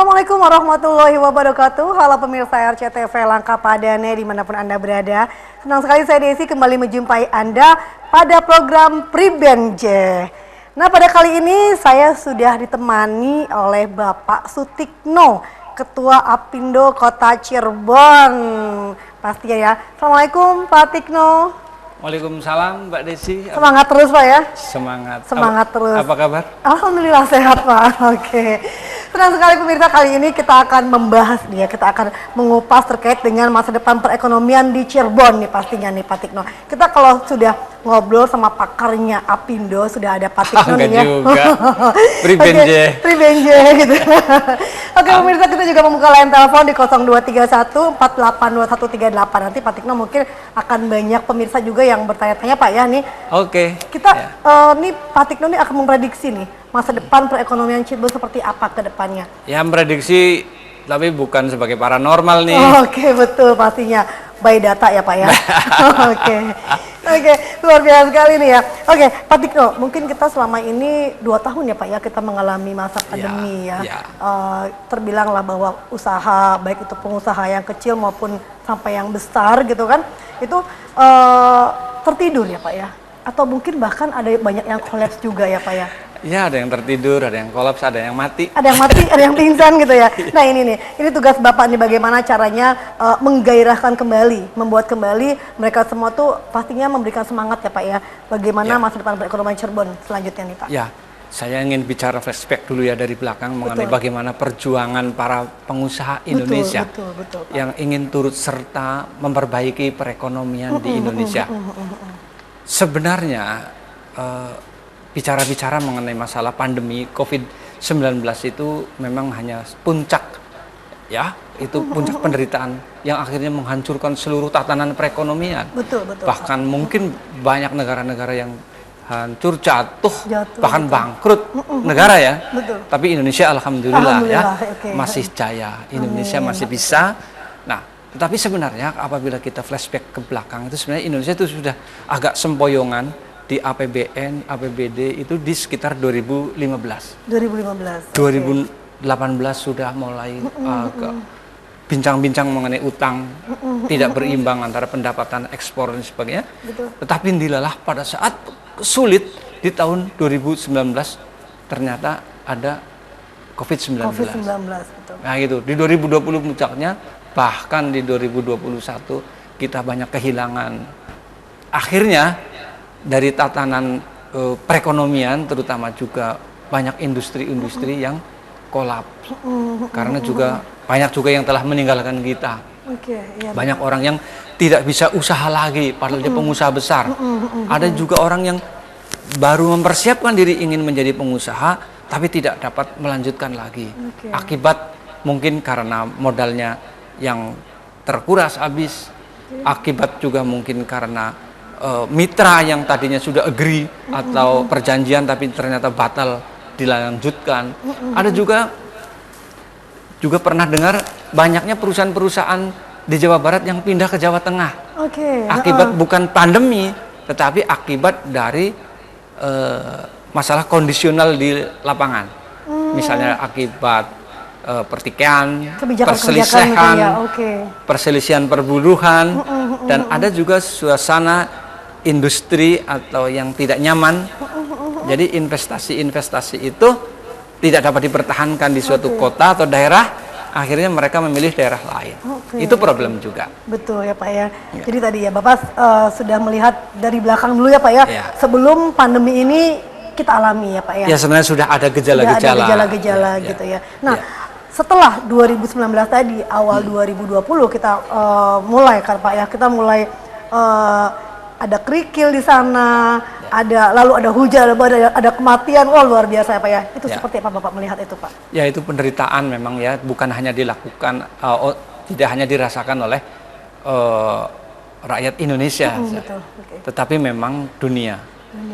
Assalamualaikum warahmatullahi wabarakatuh. Halo pemirsa RCTV Langkah Padane dimanapun Anda berada. Senang sekali saya Desi kembali menjumpai Anda pada program Pribenje. Nah, pada kali ini saya sudah ditemani oleh Bapak Sutikno, Ketua Apindo Kota Cirebon. Pastinya ya. Assalamualaikum Pak Tikno. Waalaikumsalam Mbak Desi. Semangat terus Pak ya. Semangat Terus. Apa kabar? Alhamdulillah sehat Pak. Oke. Senang sekali pemirsa, kali ini kita akan membahas nih ya, kita akan mengupas terkait dengan masa depan perekonomian di Cirebon nih pastinya nih Pak Tikno. Kita kalau sudah ngobrol sama pakarnya Apindo, sudah ada Pak Tikno nih ya. Juga. Pribenje. Pribenje gitu. Oke pemirsa, kita juga membuka line telepon di 0231 482138. Nanti Pak Tikno mungkin akan banyak pemirsa juga yang bertanya-tanya Pak ya nih. Oke. Kita nih Pak Tikno nih akan memprediksi nih masa depan perekonomian Cirebon seperti apa ke depannya? Ya, memprediksi tapi bukan sebagai paranormal nih. Oke, betul pastinya. By data ya Pak ya. Oke, luar biasa sekali nih ya. Oke, Pak Tikno, mungkin kita selama ini 2 tahun ya Pak ya kita mengalami masa pandemi ya. Terbilang lah bahwa usaha, baik itu pengusaha yang kecil maupun sampai yang besar gitu kan, itu tertidur ya Pak ya. Atau mungkin bahkan ada banyak yang kolaps juga ya Pak ya. Ya, ada yang tertidur, ada yang kolaps, ada yang mati. Ada yang mati, ada yang pingsan gitu ya. Nah ini nih, ini tugas Bapak nih bagaimana caranya menggairahkan kembali, membuat kembali mereka semua tuh pastinya memberikan semangat ya Pak ya. Bagaimana masa depan perekonomian Cirebon selanjutnya nih Pak? Ya, saya ingin bicara flashback dulu ya dari belakang mengenai bagaimana perjuangan para pengusaha Indonesia betul, yang ingin turut serta memperbaiki perekonomian di Indonesia. Sebenarnya bicara-bicara mengenai masalah pandemi COVID-19 itu memang hanya puncak ya, itu puncak penderitaan yang akhirnya menghancurkan seluruh tatanan perekonomian. Betul. Bahkan mungkin banyak negara-negara yang hancur, jatuh bahkan bangkrut negara ya. Tapi Indonesia alhamdulillah ya masih jaya. Indonesia masih bisa. Nah, tetapi sebenarnya apabila kita flashback ke belakang itu sebenarnya Indonesia itu sudah agak sempoyongan di APBN, APBD itu di sekitar 2015. 2018 sudah mulai bincang-bincang mengenai utang tidak berimbang antara pendapatan ekspor dan sebagainya. Tetapi dilalah pada saat sulit di tahun 2019 ternyata ada COVID-19. Nah gitu, di 2020 puncaknya, bahkan di 2021 kita banyak kehilangan. Akhirnya dari tatanan perekonomian terutama juga banyak industri-industri yang kolaps karena juga banyak juga yang telah meninggalkan kita. Banyak orang yang tidak bisa usaha lagi padahal dia pengusaha besar. Ada juga orang yang baru mempersiapkan diri ingin menjadi pengusaha tapi tidak dapat melanjutkan lagi. Akibat mungkin karena modalnya yang terkuras habis. Akibat juga mungkin karena mitra yang tadinya sudah agree atau perjanjian tapi ternyata batal dilanjutkan. Ada juga pernah dengar banyaknya perusahaan-perusahaan di Jawa Barat yang pindah ke Jawa Tengah. Akibat bukan pandemi, tetapi akibat dari masalah kondisional di lapangan. Misalnya akibat pertikaian, perselisihan perburuhan, dan ada juga suasana industri atau yang tidak nyaman. Jadi investasi-investasi itu tidak dapat dipertahankan di suatu kota atau daerah, akhirnya mereka memilih daerah lain. Itu problem juga. Betul ya Pak ya. Jadi tadi ya Bapak sudah melihat dari belakang dulu ya Pak ya. Sebelum pandemi ini kita alami ya Pak ya. Ya sebenarnya sudah ada gejala-gejala gitu ya. Nah, setelah 2019 tadi, awal 2020 kita mulai kan Pak ya, kita mulai ada kerikil di sana, lalu ada hujan, ada kematian, luar biasa ya Pak ya. Itu seperti apa Bapak melihat itu Pak? Ya itu penderitaan memang ya, bukan hanya dilakukan, tidak hanya dirasakan oleh rakyat Indonesia, tetapi memang dunia.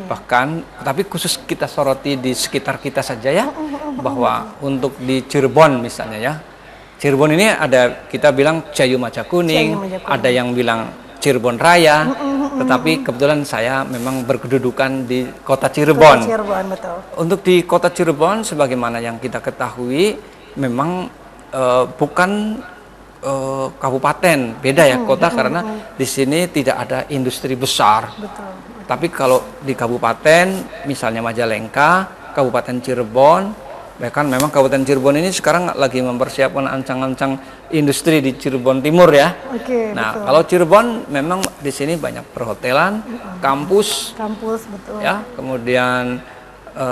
Bahkan, tapi khusus kita soroti di sekitar kita saja ya, bahwa untuk di Cirebon misalnya ya, Cirebon ini ada kita bilang Cayu Maja Kuning, ada yang bilang Cirebon Raya, tetapi kebetulan saya memang berkedudukan di kota Cirebon. Untuk di kota Cirebon, sebagaimana yang kita ketahui, memang bukan kabupaten, beda ya kota karena di sini tidak ada industri besar. Betul. Tapi kalau di kabupaten, misalnya Majalengka, Kabupaten Cirebon, bahkan memang Kabupaten Cirebon ini sekarang lagi mempersiapkan ancang-ancang industri di Cirebon Timur ya. Oke, Nah, betul. kalau Cirebon memang di sini banyak perhotelan, kampus, Betul. ya, kemudian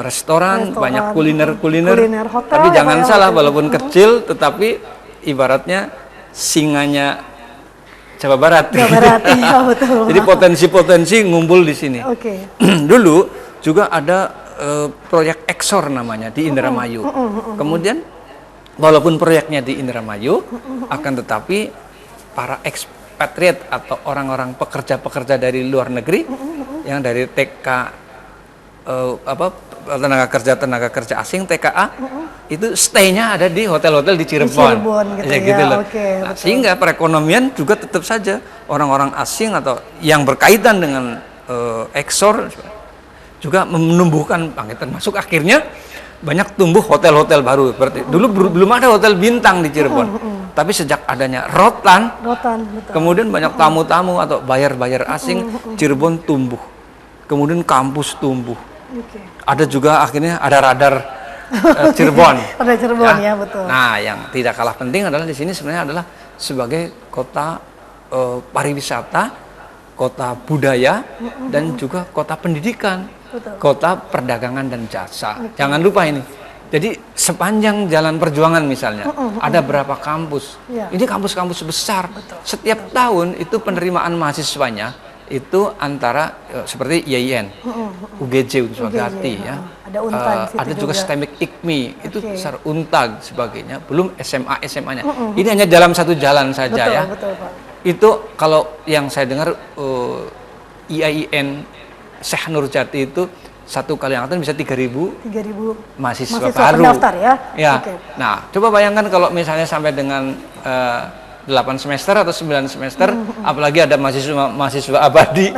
restoran, Restoran, banyak kuliner-kuliner. kuliner, hotel Tapi ya, jangan Pak, ya, salah, hotel. walaupun kecil, tetapi ibaratnya singanya Jawa Barat. Jawa Barat, iya betul. Jadi potensi-potensi ngumpul di sini. Oke. Dulu juga ada proyek Exor namanya di Indramayu. Kemudian walaupun proyeknya di Indramayu, akan tetapi para expatriate atau orang-orang pekerja-pekerja dari luar negeri yang dari TK tenaga kerja asing TKA itu stay-nya ada di hotel-hotel di Cirebon. Cirebon gitu Ya, ya, gitu loh. oke, Nah, betul. sehingga perekonomian juga tetap saja orang-orang asing atau yang berkaitan dengan Exor juga menumbuhkan bangkitan masuk, akhirnya banyak tumbuh hotel-hotel baru. Berarti dulu belum ada hotel bintang di Cirebon. Tapi sejak adanya Rotan, Betul. kemudian banyak tamu-tamu atau bayar-bayar asing, Cirebon tumbuh. Kemudian kampus tumbuh. Oke. Ada juga akhirnya ada radar Cirebon. Ada Cirebon ya, betul. Nah, yang tidak kalah penting adalah di sini sebenarnya adalah sebagai kota pariwisata, kota budaya, dan juga kota pendidikan, Betul. kota perdagangan dan jasa. Jangan lupa ini. Jadi sepanjang Jalan Perjuangan misalnya, ada berapa kampus? Ya. Ini kampus-kampus besar. Setiap tahun itu penerimaan mahasiswanya itu antara seperti IAIN, UGJ Wiswagati ya. Ada Untag di situ ada juga juga. STEMIC IKMI, itu Oke. besar, Untag sebagainya, belum SMA-nya. Ini hanya dalam satu jalan saja Betul, ya. betul, Pak. Itu kalau yang saya dengar IAIN Syekh Nurjati itu satu kali angkatan bisa 3.000 3.000 mahasiswa baru. pendaftar ya. Ya. Oke. Nah, coba bayangkan kalau misalnya sampai dengan 8 semester atau 9 semester, apalagi ada mahasiswa abadi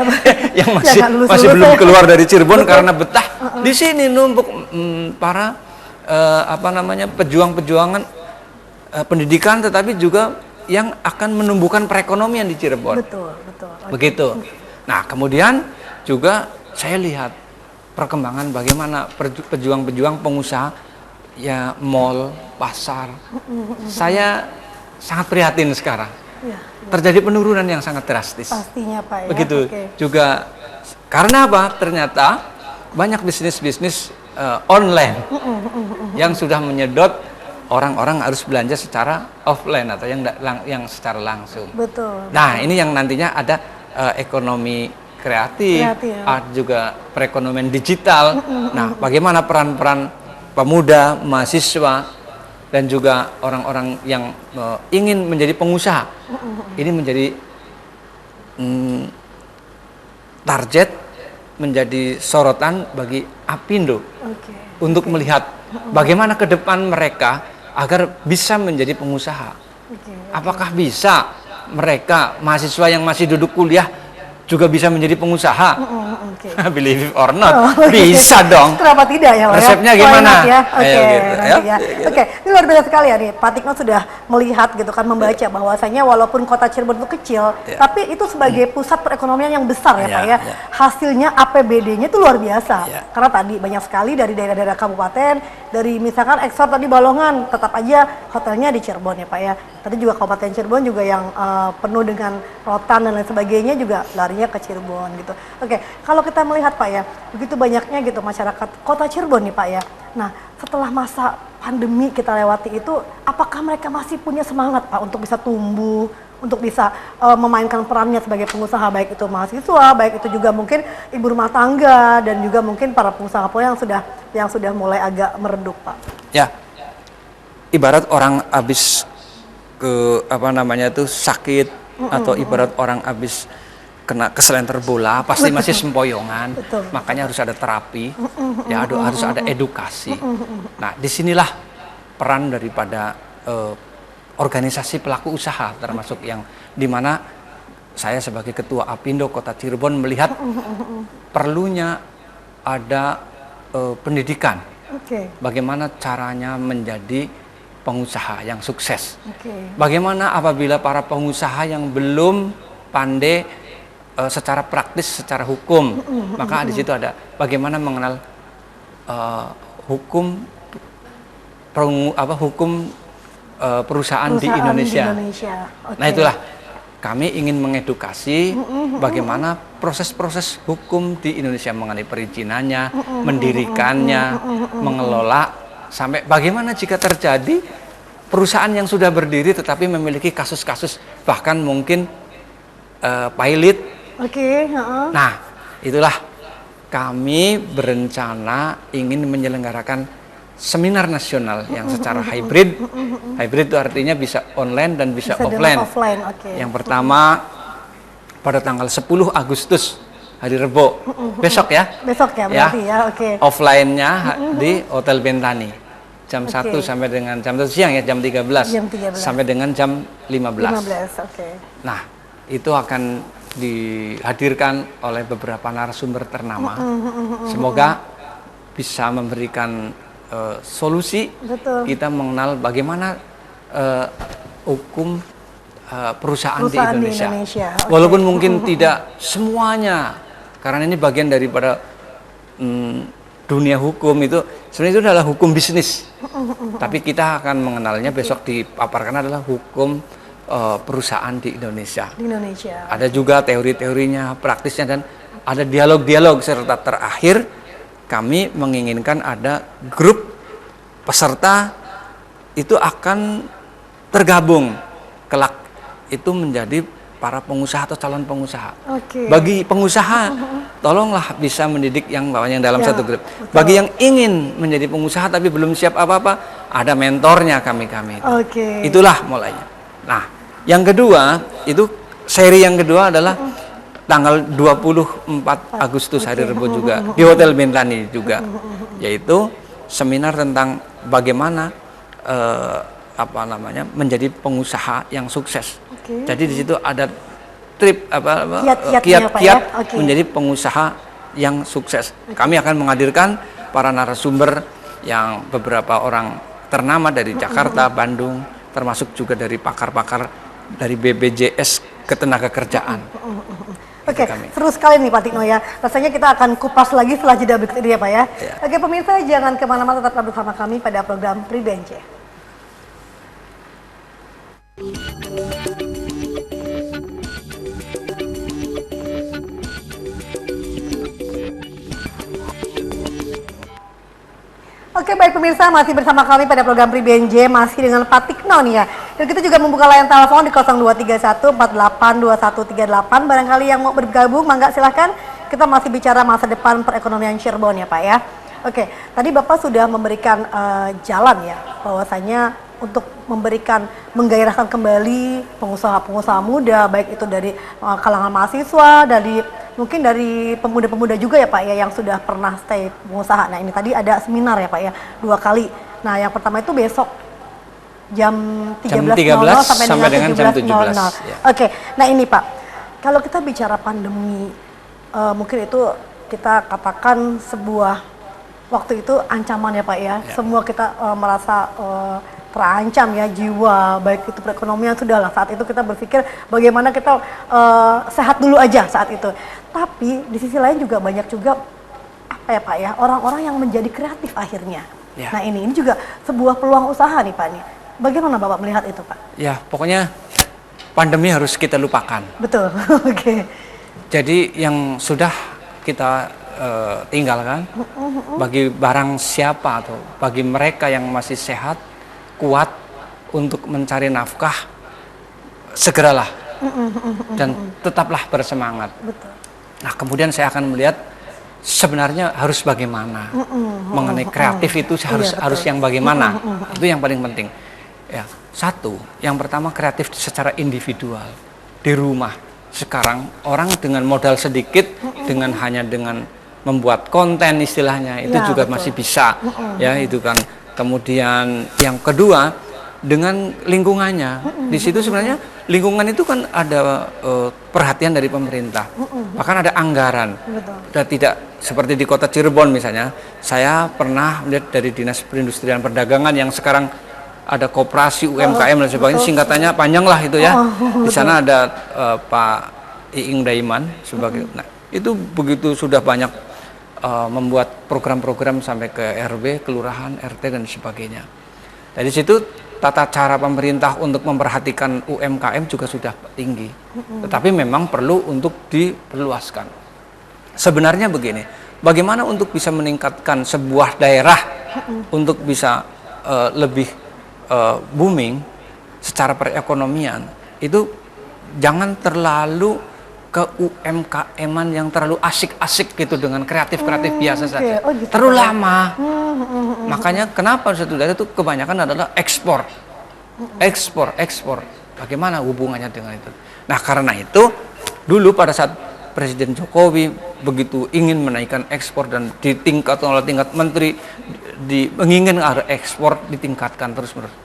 yang Jangan lulus-lulus masih belum ya. keluar dari Cirebon karena betah di sini numpuk para pejuang-pejuangan pendidikan, tetapi juga yang akan menumbuhkan perekonomian di Cirebon. Betul. Oke. Begitu. Nah, kemudian juga saya lihat perkembangan bagaimana pejuang-pejuang pengusaha ya, mall, pasar. Saya sangat prihatin sekarang. Ya, Terjadi penurunan yang sangat drastis. pastinya Pak ya. Begitu. Oke. Juga karena apa? Ternyata banyak bisnis-bisnis online yang sudah menyedot orang-orang harus belanja secara offline atau yang secara langsung. Betul. Nah, ini yang nantinya ada ekonomi kreatif, Kreatif. ada juga perekonomian digital. Nah, bagaimana peran-peran pemuda, mahasiswa, dan juga orang-orang yang ingin menjadi pengusaha. Ini menjadi target, menjadi sorotan bagi Apindo Oke. untuk melihat bagaimana ke depan mereka agar bisa menjadi pengusaha. Oke. Apakah bisa mereka mahasiswa yang masih duduk kuliah juga bisa menjadi pengusaha? Oke. Believe it or not, Oh, bisa dong. Kenapa tidak ya, Pak? Resepnya Why gimana? not ya? Oke, Ayo gitu, nanti ya. ya. Oke, ini luar biasa sekali ya nih. Pak Tikno sudah melihat gitu kan, membaca bahwasanya walaupun kota Cirebon itu kecil, Ya. tapi itu sebagai pusat perekonomian yang besar ya, Ya, Pak ya. ya. Hasilnya APBD-nya itu luar biasa. Ya. Karena tadi banyak sekali dari daerah-daerah kabupaten, dari misalkan Exor tadi Balongan, tetap aja hotelnya di Cirebon ya, Pak ya. Tadi juga Kabupaten Cirebon juga yang penuh dengan rotan dan lain sebagainya juga larinya ke Cirebon gitu. Oke, kalau kita melihat Pak ya, begitu banyaknya gitu masyarakat kota Cirebon nih Pak ya. Nah, setelah masa pandemi kita lewati itu, apakah mereka masih punya semangat Pak untuk bisa tumbuh, untuk bisa memainkan perannya sebagai pengusaha, baik itu mahasiswa, baik itu juga mungkin ibu rumah tangga dan juga mungkin para pengusaha yang sudah mulai agak meredup Pak. Ya, ibarat orang habis sakit, atau ibarat orang habis kena keselenter bola, pasti masih sempoyongan. Betul. Makanya harus ada terapi, ya harus ada edukasi. Nah, disinilah peran daripada organisasi pelaku usaha, termasuk yang dimana saya sebagai ketua Apindo Kota Cirebon melihat perlunya ada pendidikan. Oke. Bagaimana caranya menjadi pengusaha yang sukses. Oke. Bagaimana apabila para pengusaha yang belum pandai secara praktis, secara hukum, maka di situ ada bagaimana mengenal hukum perusahaan di Indonesia. Oke. Nah itulah kami ingin mengedukasi bagaimana proses-proses hukum di Indonesia mengenai perizinannya, mendirikannya, mengelola, sampai bagaimana jika terjadi perusahaan yang sudah berdiri tetapi memiliki kasus-kasus bahkan mungkin pailit. Oke. Nah itulah kami berencana ingin menyelenggarakan seminar nasional yang secara hybrid. Hybrid itu artinya bisa online dan bisa offline. Okay. Yang pertama pada tanggal 10 Agustus hari Rebo, besok ya. Besok ya berarti ya, oke. Offline-nya di Hotel Bentani. Jam 1 sampai dengan jam 1 siang ya, jam 13. Sampai dengan jam 15. Oke. Nah, itu akan dihadirkan oleh beberapa narasumber ternama. Semoga bisa memberikan solusi. Betul. Kita mengenal bagaimana hukum perusahaan di Indonesia. Okay. Walaupun mungkin tidak semuanya, karena ini bagian daripada dunia hukum itu sebenarnya itu adalah hukum bisnis. Tapi kita akan mengenalnya besok dipaparkan adalah hukum perusahaan di Indonesia. Di Indonesia. Ada juga teori-teorinya, praktisnya, dan ada dialog-dialog, serta terakhir kami menginginkan ada grup peserta itu akan tergabung kelak itu menjadi para pengusaha atau calon pengusaha. Okay. Bagi pengusaha, tolonglah bisa mendidik yang bawahnya dalam satu grup. Betul. Bagi yang ingin menjadi pengusaha tapi belum siap apa-apa, ada mentornya kami. Okay. Itulah mulainya. Nah, yang kedua itu seri yang kedua adalah tanggal 24 Agustus hari Rebo juga di Hotel Bentani juga, yaitu seminar tentang bagaimana menjadi pengusaha yang sukses. Okay. Jadi di situ ada trip kiat-kiat menjadi pengusaha yang sukses. Kami akan menghadirkan para narasumber yang beberapa orang ternama dari Jakarta, Bandung, termasuk juga dari pakar-pakar dari BPJS Ketenagakerjaan. Oke, seru sekali nih Pak Tikno ya. Rasanya kita akan kupas lagi setelah jeda berikut ini ya Pak ya. Oke pemirsa, jangan kemana-mana, tetap bersama kami pada program Pribenje. Oke baik pemirsa, masih bersama kami pada program Pribenje, masih dengan Pak Tikno nih ya. Dan kita juga membuka layar telepon di 0231 482138. Barangkali yang mau bergabung, mangga silahkan. Kita masih bicara masa depan perekonomian Cirebon ya Pak ya. Oke, tadi Bapak sudah memberikan jalan ya, bahwasanya untuk menggairahkan kembali pengusaha-pengusaha muda, baik itu dari kalangan mahasiswa, mungkin dari pemuda-pemuda juga ya Pak ya, yang sudah pernah stay pengusaha. Nah ini tadi ada seminar ya Pak ya, 2 kali. Nah yang pertama itu besok jam 13.00 sampai dengan jam 17.00. Ya. Oke, nah ini Pak, kalau kita bicara pandemi, mungkin itu kita katakan sebuah waktu itu ancaman ya Pak ya. Semua kita merasa terancam ya, jiwa, baik itu perekonomian. Sudahlah saat itu kita berpikir bagaimana kita sehat dulu aja saat itu. Tapi di sisi lain juga banyak juga apa ya Pak ya, orang-orang yang menjadi kreatif akhirnya. Nah ini juga sebuah peluang usaha nih Pak nih. Bagaimana Bapak melihat itu Pak? Ya pokoknya pandemi harus kita lupakan. Betul. Oke. Jadi yang sudah kita tinggalkan, bagi barang siapa atau bagi mereka yang masih sehat, kuat untuk mencari nafkah, segeralah dan tetaplah bersemangat. Betul. Nah kemudian saya akan melihat sebenarnya harus bagaimana mengenai kreatif itu harus yang bagaimana, itu yang paling penting. Ya, satu, yang pertama kreatif secara individual di rumah. Sekarang orang dengan modal sedikit, hanya dengan membuat konten istilahnya itu juga betul. Masih bisa, ya itu kan. Kemudian yang kedua dengan lingkungannya, di situ sebenarnya lingkungan itu kan ada perhatian dari pemerintah, bahkan ada anggaran. Dan tidak seperti di kota Cirebon misalnya, saya pernah melihat dari Dinas Perindustrian Perdagangan yang sekarang ada koperasi UMKM dan sebagainya, singkatannya panjang lah itu ya. Di sana ada Pak Iing Daiman sebagai. Nah, itu begitu sudah banyak membuat program-program sampai ke RW, kelurahan, RT dan sebagainya. Dari situ tata cara pemerintah untuk memperhatikan UMKM juga sudah tinggi. Tetapi memang perlu untuk diperluaskan. Sebenarnya begini, bagaimana untuk bisa meningkatkan sebuah daerah untuk bisa lebih booming secara perekonomian, itu jangan terlalu ke UMKM-an yang terlalu asik-asik gitu dengan kreatif-kreatif biasa saja. Oh, gitu, terlalu lama. Makanya kenapa satu daerah itu kebanyakan adalah ekspor. Ekspor. Bagaimana hubungannya dengan itu? Nah, karena itu dulu pada saat Presiden Jokowi begitu ingin menaikkan ekspor dan di tingkat menteri menginginkan agar ekspor ditingkatkan terus-menerus.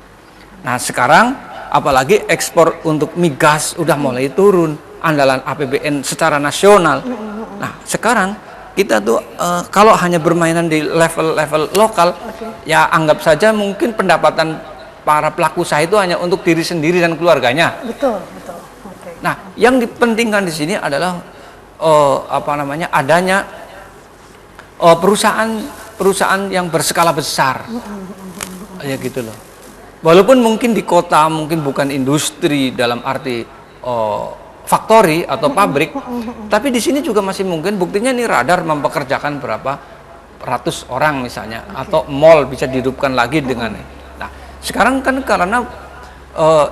Nah, sekarang apalagi ekspor untuk migas udah mulai turun, andalan APBN secara nasional. Nah, sekarang kita tuh kalau hanya bermainan di level lokal, ya anggap saja mungkin pendapatan para pelaku usaha itu hanya untuk diri sendiri dan keluarganya. Betul. Nah, yang dipentingkan di sini adalah adanya perusahaan yang berskala besar, ya gitu loh. Walaupun mungkin di kota mungkin bukan industri dalam arti factory atau pabrik, tapi di sini juga masih mungkin. Buktinya nih Radar mempekerjakan berapa ratus orang misalnya, atau mall bisa dihidupkan lagi dengan. Nah, sekarang kan karena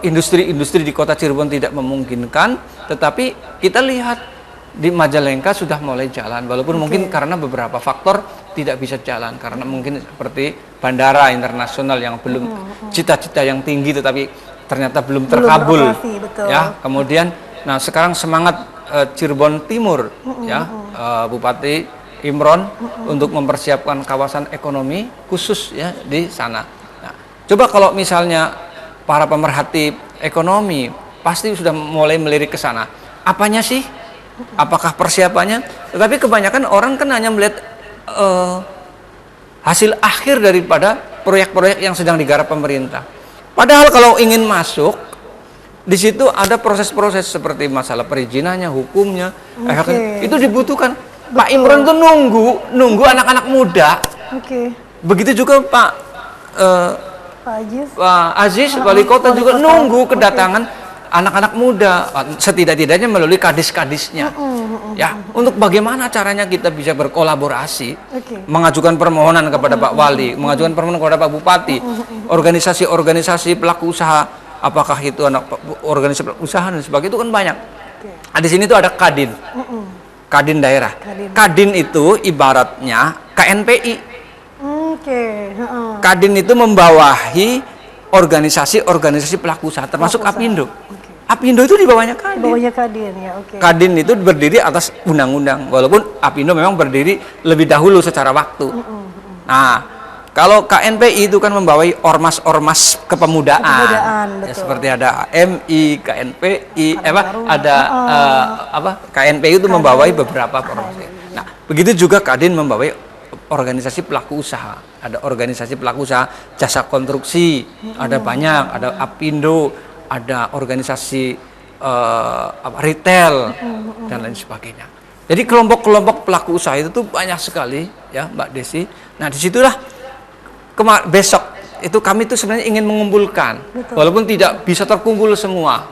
industri-industri di kota Cirebon tidak memungkinkan, tetapi kita lihat di Majalengka sudah mulai jalan, walaupun mungkin karena beberapa faktor tidak bisa jalan, karena mungkin seperti bandara internasional yang belum cita-cita yang tinggi tetapi ternyata belum terkabul, ya. Kemudian, nah sekarang semangat Cirebon Timur, ya, Bupati Imron untuk mempersiapkan kawasan ekonomi khusus ya di sana. Nah, coba kalau misalnya para pemerhati ekonomi pasti sudah mulai melirik ke sana. Apanya sih? Apakah persiapannya? Tetapi kebanyakan orang kan hanya melihat hasil akhir daripada proyek-proyek yang sedang digarap pemerintah. Padahal kalau ingin masuk, di situ ada proses-proses seperti masalah perizinannya, hukumnya, itu dibutuhkan. Betul. Pak Imron tuh nunggu anak-anak muda. Begitu juga Pak Aziz, wali kota juga nunggu kedatangan anak-anak muda, setidak-tidaknya melalui kadis-kadisnya. Ya, untuk bagaimana caranya kita bisa berkolaborasi, mengajukan permohonan kepada Pak Wali, mengajukan permohonan kepada Pak Bupati, organisasi-organisasi pelaku usaha, apakah itu anak organisasi pelaku usaha dan sebagainya, itu kan banyak. Di sini tuh ada Kadin, Kadin daerah. Kadin itu ibaratnya KNPI. Kadin itu membawahi organisasi-organisasi pelaku usaha, termasuk Apindo. Apindo itu di bawahnya Kadin. Kadin itu berdiri atas undang-undang, walaupun Apindo memang berdiri lebih dahulu secara waktu. Nah, kalau KNPI itu kan membawahi ormas-ormas kepemudaan. Ya, seperti ada AMI, KNPI, KNPI itu membawahi beberapa ormas. Nah, begitu juga Kadin membawahi organisasi pelaku usaha. Ada organisasi pelaku usaha jasa konstruksi, ada banyak, ada Apindo, ada organisasi retail dan lain sebagainya. Jadi kelompok-kelompok pelaku usaha itu tuh banyak sekali, ya Mbak Desi. Nah, disitulah besok itu kami tuh sebenarnya ingin mengumpulkan, walaupun tidak bisa terkumpul semua.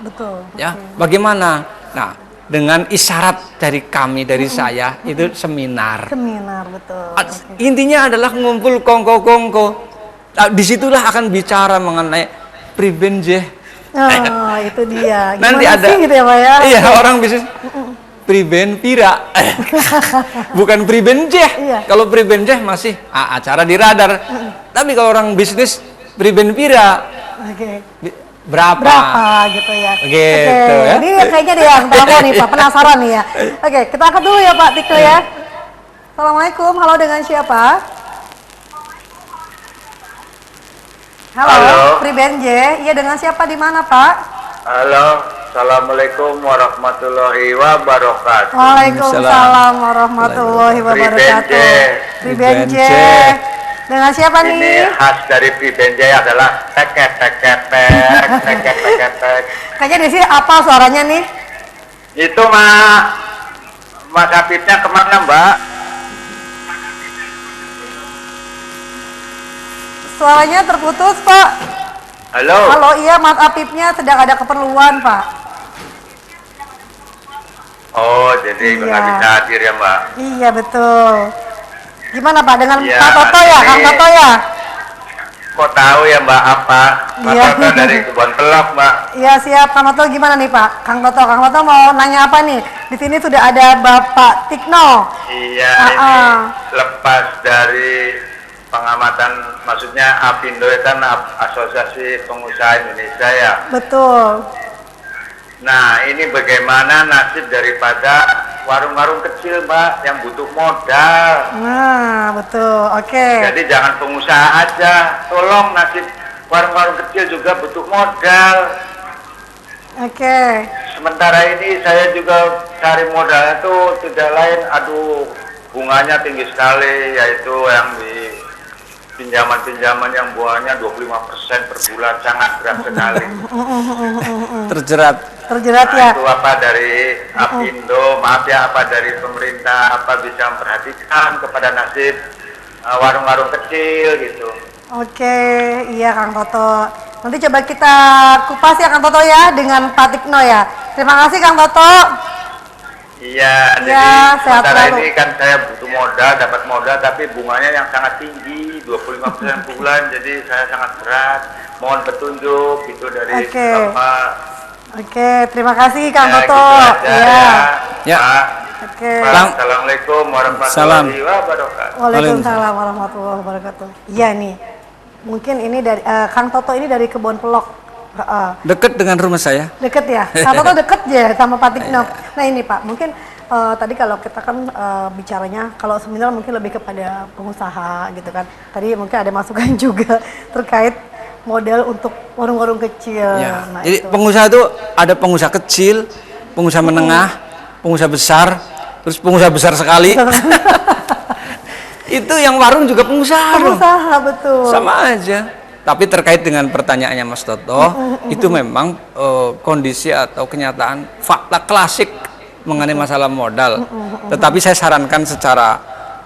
Ya, bagaimana? Nah, dengan isyarat dari kami, dari saya, itu seminar. Intinya adalah ngumpul kongko-kongko. Nah, disitulah akan bicara mengenai Pribenjeh. Itu dia. Gimana nanti ada gitu ya, Pak ya? Iya, orang bisnis Pribenpira. Bukan Pribenjeh. Kalau Pribenjeh masih acara di Radar. Tapi kalau orang bisnis Pribenpira. Berapa gitu ya. Gitu ya. Ini kayaknya dia yang telepon nih Pak, penasaran nih ya. Kita angkat dulu ya Pak Tiko ya. Assalamualaikum, halo, dengan siapa? Halo. Pribenjeh, iya, dengan siapa, di mana Pak? Halo, assalamualaikum warahmatullahi wabarakatuh. Waalaikumsalam warahmatullahi wabarakatuh. Pribenjeh. Dengan siapa Ini nih? khas dari Pribenjay adalah pek. Kayaknya di sini apa suaranya nih? Itu Mas Habibnya kemana Mbak? Suaranya terputus, Pak. Halo? Halo, iya Mas Apipnya sedang ada keperluan, Pak. Oh, jadi Iya. nggak bisa hadir ya Mbak? Iya, betul. Gimana Pak dengan Iya, Kang Toto ya? ini- Kang Toto ya? Kok tahu ya Mbak apa? Mas Iya. Toto dari Kebon Pelok Mbak. Iya, siap. Kang Toto gimana nih, Pak? Kang Toto mau nanya apa nih? Di sini sudah ada Bapak Tikno. Iya, Ah, ini ah. lepas dari pengamatan, maksudnya APindo itu kan Asosiasi Pengusaha Indonesia ya. Betul. Nah, ini bagaimana nasib daripada warung-warung kecil, Mbak, yang butuh modal. Nah, betul. Oke. Jadi jangan pengusaha aja, tolong nasib warung-warung kecil juga butuh modal. Oke. Sementara ini saya juga cari modalnya tuh tidak lain, aduh, bunganya tinggi sekali, yaitu yang di pinjaman-pinjaman yang bunganya 25% per bulan, sangat berat sekali. Terjerat. Terjerat Nah, ya. itu apa dari Apindo, maaf ya, apa dari pemerintah, apa bisa memperhatikan kepada nasib warung-warung kecil gitu. Oke, iya Kang Toto. Nanti coba kita kupas ya Kang Toto ya dengan Pak Tikno ya. Terima kasih Kang Toto. Iya, jadi Ya, sehat sementara selalu. ini kan saya butuh modal, dapat modal, tapi bunganya yang sangat tinggi, 25% bulan, jadi saya sangat berat. Mohon petunjuk gitu dari Oke. Bapak. Oke, terima kasih Kang Ya, Toto. gitu aja Iya. Ya. Pak. Oke. Pak, Bang. Assalamualaikum warahmatullahi Salam. wabarakatuh. Waalaikumsalam warahmatullahi wabarakatuh. Iya nih. Mungkin ini dari Kang Toto ini dari Kebon Pelok. Heeh. Deket dengan rumah saya. Deket ya, Kang Toto deket ya sama Pak Tikno. Nah ini Pak, mungkin tadi kalau kita kan bicaranya, kalau seminar mungkin lebih kepada pengusaha gitu kan. Tadi mungkin ada masukan juga terkait modal untuk warung-warung kecil. Ya. Nah, Jadi itu. pengusaha itu ada pengusaha kecil, pengusaha menengah, pengusaha besar, terus pengusaha besar sekali. Itu yang warung juga pengusaha dong. Pengusaha betul. Sama aja. Tapi terkait dengan pertanyaannya Mas Toto, itu memang kondisi atau kenyataan fakta klasik mengenai masalah modal. Tetapi saya sarankan secara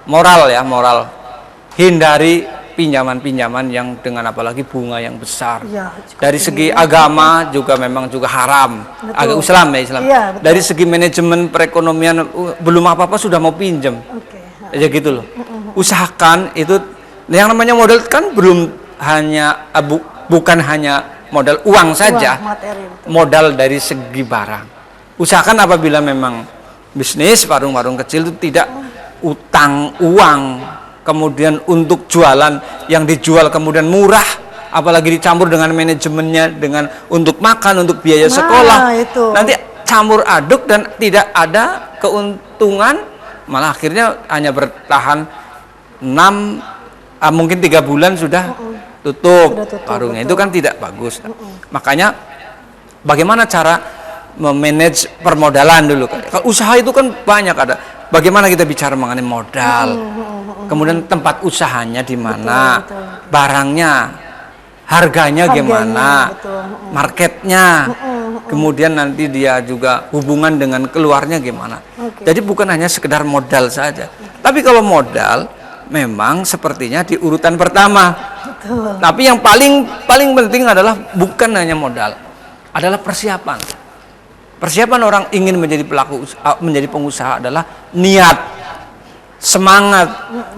moral ya, moral. Hindari pinjaman-pinjaman yang dengan apalagi bunga yang besar. Iya, cukup Dari segi agama juga memang juga haram. Betul. Agak Islam ya, Islam. Iya, betul. Dari segi manajemen perekonomian belum apa-apa sudah mau pinjam. Oke. Ya gitu loh. Usahakan itu yang namanya modal kan belum hanya bukan hanya modal uang saja, Uang, materi, betul. modal dari segi barang. Usahakan apabila memang bisnis warung-warung kecil itu tidak utang uang, kemudian untuk jualan yang dijual kemudian murah, apalagi dicampur dengan manajemennya, dengan untuk makan, untuk biaya Nah, sekolah, itu. nanti campur aduk dan tidak ada keuntungan, malah akhirnya hanya bertahan 6 mungkin 3 bulan sudah tutup Sudah tutup, warungnya. betul. Itu kan tidak bagus. Makanya bagaimana cara memanage permodalan dulu. Kalau usaha itu kan banyak ada. Bagaimana kita bicara mengenai modal, kemudian tempat usahanya di mana, betul. barangnya, harganya gimana, betul. marketnya, kemudian nanti dia juga hubungan dengan keluarnya gimana. Oke. Jadi bukan hanya sekedar modal saja. Tapi kalau modal memang sepertinya di urutan pertama. Betul. Tapi yang paling penting adalah bukan hanya modal, adalah persiapan. Persiapan orang ingin menjadi menjadi pengusaha adalah niat, semangat,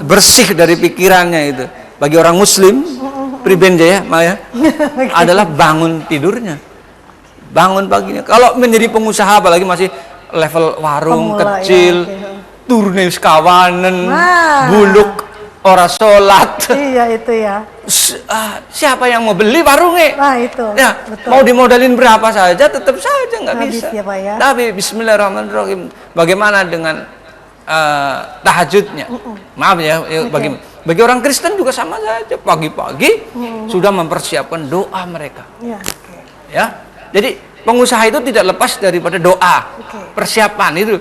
bersih dari pikirannya itu. Bagi orang Muslim, Pribenjaya, Maya, adalah bangun tidurnya, bangun paginya. Kalau menjadi pengusaha, apalagi masih level warung Pemula, kecil, ya, oke. turnis kawanan, Nah. buluk, ora sholat. Iya itu ya. Siapa yang mau beli warungnya? Nah itu. Ya, betul. mau dimodalin berapa saja tetap saja nggak Habis bisa. ya, Pak, ya. Tapi Bismillahirrahmanirrahim. Bagaimana dengan tahajudnya? Maaf ya, bagi orang Kristen juga sama saja. Pagi-pagi sudah mempersiapkan doa mereka. Ya, oke. Ya, jadi pengusaha itu tidak lepas daripada doa, Oke. persiapan itu.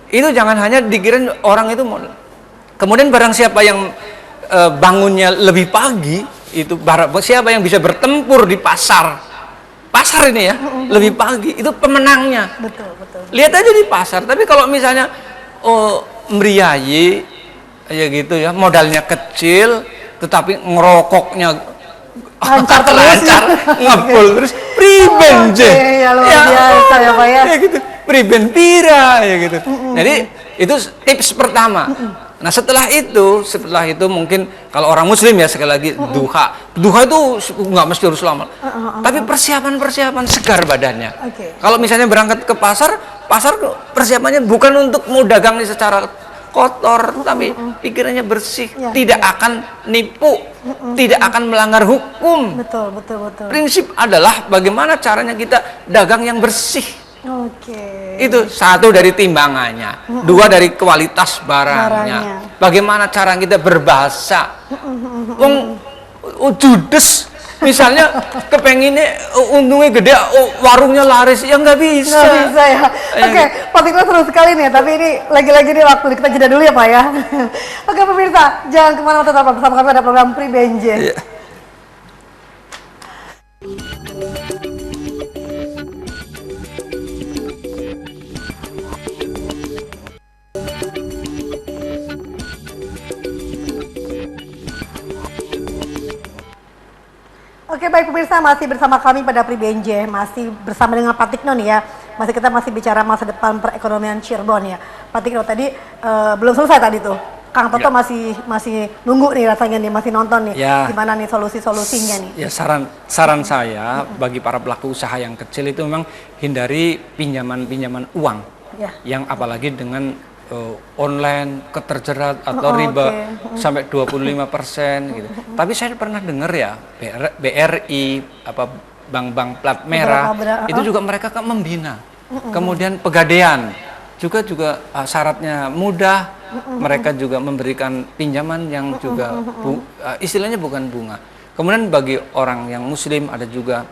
Itu jangan hanya dikira orang itu modal. Kemudian barang siapa yang bangunnya lebih pagi, itu siapa yang bisa bertempur di pasar ini ya, lebih pagi, itu pemenangnya. Betul. Lihat aja di pasar. Tapi kalau misalnya meriayi ya gitu ya, modalnya kecil tetapi ngerokoknya Lancar terus. lancar, ngebul terus, priben je. Ya luar biasa ya Pak ya. Ya gitu, priben pira ya gitu. Jadi itu tips pertama. Nah setelah itu mungkin kalau orang muslim ya, sekali lagi duha itu nggak mesti harus lama, tapi persiapan segar badannya. Kalau misalnya berangkat ke pasar persiapannya bukan untuk mau dagang secara kotor, tapi pikirannya bersih, tidak akan nipu, tidak akan melanggar hukum. Betul. Prinsip adalah bagaimana caranya kita dagang yang bersih. Itu satu dari timbangannya, dua dari kualitas barangnya. Bagaimana cara kita berbahasa. Judes misalnya kepenginnya untungnya gede, warungnya laris, ya nggak bisa. Nggak bisa ya. Oke, Pak Tikno seru sekali nih ya, tapi ini lagi-lagi nih waktu kita jeda dulu ya Pak ya. Oke pemirsa, jangan kemana-mana, tetap bersama kami, ada program Pribenje. Oke baik pemirsa, masih bersama kami pada Pribenje, masih bersama dengan Pak Tikno nih ya. Kita masih bicara masa depan perekonomian Cirebon ya. Pak Tikno tadi belum selesai tadi tuh. Kang Toto masih nunggu nih rasanya nih, masih nonton nih. Gimana nih solusinya nih? Ya saran saya bagi para pelaku usaha yang kecil itu memang hindari pinjaman uang. Yang apalagi dengan online keterjerat atau riba sampai 25% gitu. Tapi saya pernah dengar ya, BRI bank-bank plat merah itu juga mereka kan membina. Kemudian Pegadaian juga syaratnya mudah, mereka juga memberikan pinjaman yang juga istilahnya bukan bunga. Kemudian bagi orang yang muslim ada juga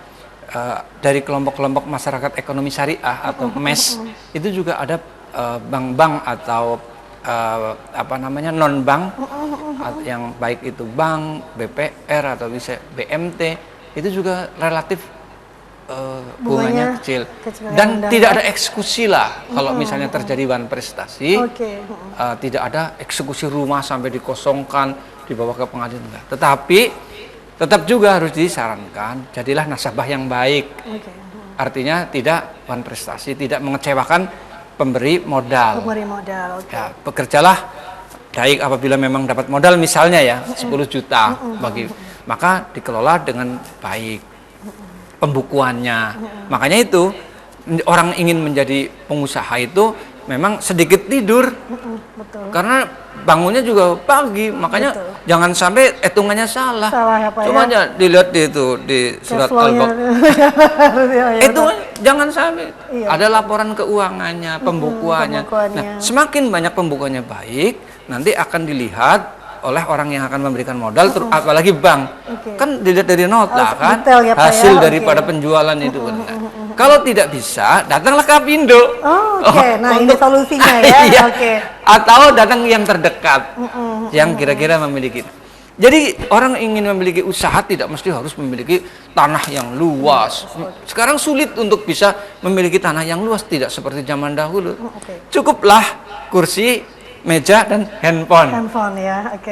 dari kelompok-kelompok masyarakat ekonomi syariah atau MES itu juga ada bank-bank atau non-bank yang baik itu bank, BPR atau bisa BMT, itu juga relatif bunganya kecil dan tidak ada eksekusi lah. Kalau misalnya terjadi wan prestasi, tidak ada eksekusi rumah sampai dikosongkan, dibawa ke pengadilan enggak. Tetapi tetap juga harus disarankan jadilah nasabah yang baik. Artinya tidak wan prestasi, tidak mengecewakan pemberi modal. Ya, bekerjalah baik apabila memang dapat modal misalnya ya 10 juta maka dikelola dengan baik pembukuannya. Makanya itu orang ingin menjadi pengusaha itu memang sedikit tidur. Karena bangunnya juga pagi, makanya jangan sampai hitungannya salah. Ya, Pak, cuma aja dilihat di surat Al-Baqarah. Itu jangan sampai ada laporan keuangannya, pembukuannya. Nah, semakin banyak pembukuannya baik, nanti akan dilihat oleh orang yang akan memberikan modal, apalagi bank. Kan dilihat dari nota kan, hasil daripada penjualan itu. Kalau tidak bisa, datanglah ke Apindo. Nah ini solusinya ya. Atau datang yang terdekat, yang kira-kira memiliki. Jadi orang ingin memiliki usaha tidak mesti harus memiliki tanah yang luas. Sekarang sulit untuk bisa memiliki tanah yang luas, tidak seperti zaman dahulu. Cukuplah kursi, meja, dan handphone.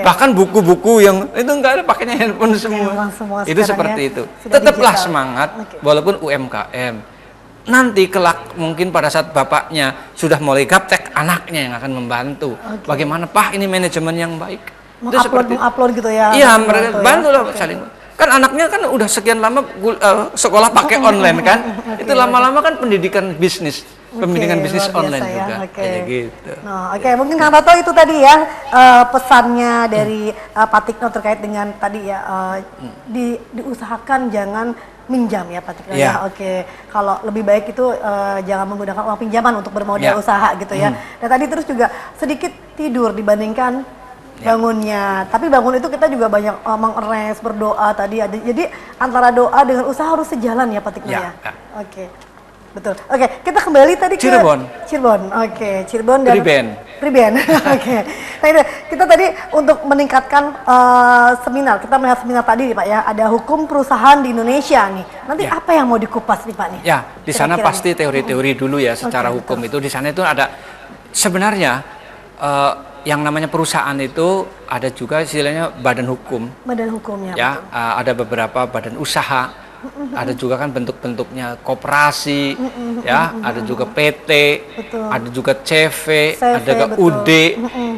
Bahkan buku-buku yang itu enggak ada, pakainya handphone semua. Itu seperti itu. Tetaplah semangat, walaupun UMKM. Nanti kelak mungkin pada saat bapaknya sudah mulai gaptek, anaknya yang akan membantu. Bagaimana Pak ini manajemen yang baik? Itu seperti upload gitu ya. Iya, mereka bantu lah saling. Kan anaknya kan udah sekian lama sekolah pakai online kan. Itu lama-lama kan pendidikan bisnis. Pendidikan bisnis online ya. juga kayak gitu. Mungkin Kang Toto itu tadi ya pesannya dari Pak Tikno terkait dengan tadi ya diusahakan jangan minjam ya Pak Tikno ya. Kalau lebih baik itu jangan menggunakan uang pinjaman untuk bermodal usaha gitu ya. Dan tadi terus juga sedikit tidur dibandingkan bangunnya. Tapi bangun itu kita juga banyak mengeres, berdoa tadi. Jadi antara doa dengan usaha harus sejalan ya Pak Tikno ya. betul. Oke, kita kembali tadi ke Cirebon. Cirebon. Oke, Cirebon dan Priben. Oke. Nah, itu kita tadi untuk meningkatkan seminar. Kita melihat seminar tadi nih Pak ya, ada hukum perusahaan di Indonesia nih. Nanti apa yang mau dikupas nih Pak nih? Ya, di sana pasti teori-teori dulu ya secara hukum itu. Di sana itu ada sebenarnya yang namanya perusahaan itu ada juga istilahnya badan hukum. Badan hukumnya. Ya, ada beberapa badan usaha. Ada juga kan bentuk-bentuknya koperasi, ya, ada juga PT, betul. ada juga CV, ada juga betul. UD,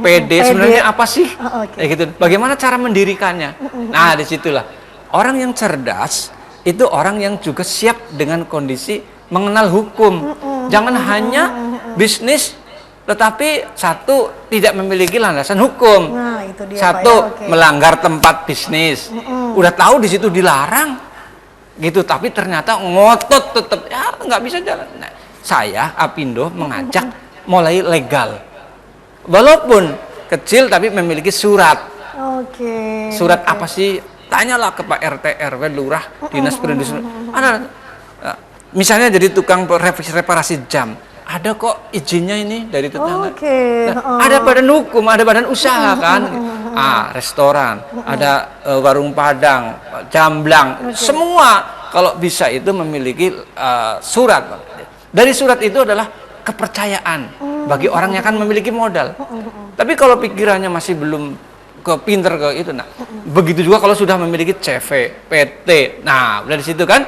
PD. Sebenarnya apa sih? Ya gitu. Bagaimana cara mendirikannya? Nah, disitulah orang yang cerdas itu orang yang juga siap dengan kondisi mengenal hukum. Jangan hanya bisnis, tetapi satu tidak memiliki landasan hukum. Nah, itu dia, satu Pak, ya. melanggar tempat bisnis. Udah tahu di situ dilarang. Gitu, tapi ternyata ngotot tetap ya nggak bisa jalan. Nah, saya Apindo mengajak mulai legal, walaupun kecil tapi memiliki surat. Oke. Surat apa sih? Tanyalah ke Pak RT, RW, lurah, dinas perindustrian. Ada, misalnya jadi tukang reparasi jam. Ada kok izinnya ini dari tetangga. Nah, ada badan hukum, ada badan usaha kan. Restoran, ada warung Padang, jamblang, semua kalau bisa itu memiliki surat. Dari surat itu adalah kepercayaan bagi orang yang akan memiliki modal. Tapi kalau pikirannya masih belum pinter ke itu, nah begitu juga kalau sudah memiliki CV, PT, nah dari situ kan.